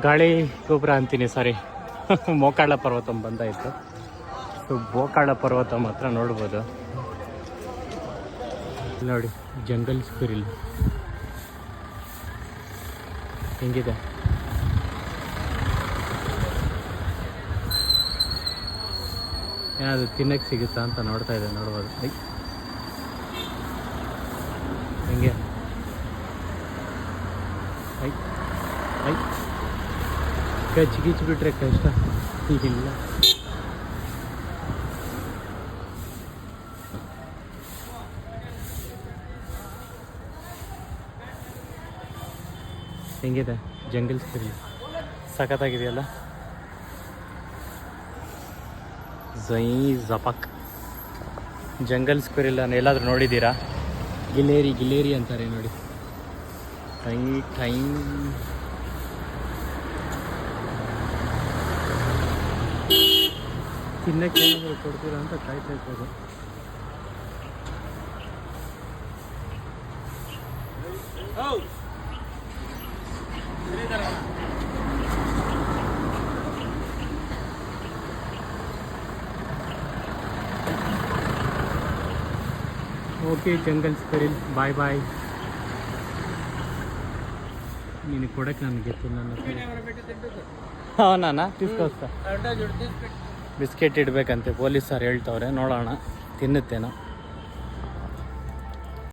ಗಾಳಿ ಗೊಬ್ಬರ ಅಂತೀನಿ ಸಾರಿ ಮೋಕಾಳ ಪರ್ವತ ಬಂದಾಯಿತು. ಸೊ ಮೋಕಾಳ ಪರ್ವತ ಮಾತ್ರ ನೋಡ್ಬೋದು. ನೋಡಿ ಜಂಗಲ್ ಸ್ಕ್ವಿರಿಲ್ ಹೆಂಗಿದೆ. ಏನಾದರೂ ತಿನ್ನಕ್ಕೆ ಸಿಗುತ್ತಾ ಅಂತ ನೋಡ್ತಾ ಇದೆ, ನೋಡ್ಬೋದು. ಹೆಂಗೆ ಕಚ್ಚಿಗಿಚ್ಚಿಬಿಟ್ರೆ ಕಷ್ಟ ಇಲ್ಲ. ಹೆಂಗಿದೆ ಜಂಗಲ್ ಸ್ಕ್ವಿರಿಲ್, ಸಖತ್ತಾಗಿದೆಯಲ್ಲ. ಝೈ ಜಪಕ್ ಜಂಗಲ್ ಸ್ಕ್ವಿರಿಲ್ ಅನ್ನು ಎಲ್ಲಾದರೂ ನೋಡಿದ್ದೀರಾ? ಗಿಲೇರಿ ಅಂತಾರೆ ನೋಡಿ. ಟೈಮ್ ತಿನ್ನಕ್ಕೆ ಏನಾದರೂ ಕೊಡ್ತೀರಾ ಅಂತ ಕಾಯ್ತಾ ಇರ್ಬೋದು. ఓకే జంగల్ స్క్విరిల్ బాయ్ బాయ్. నేను కొడక ನನಗೆ ಅವನಾ తీసుకొస్తా. ಬಿಸ್ಕೆಟ್ ಇಡಬೇಕಂತೆ ಪೊಲೀಸರು ಹೇಳ್ತವ್ರೆ, ನೋಡೋಣ ತಿನ್ನುತ್ತೇನೋ.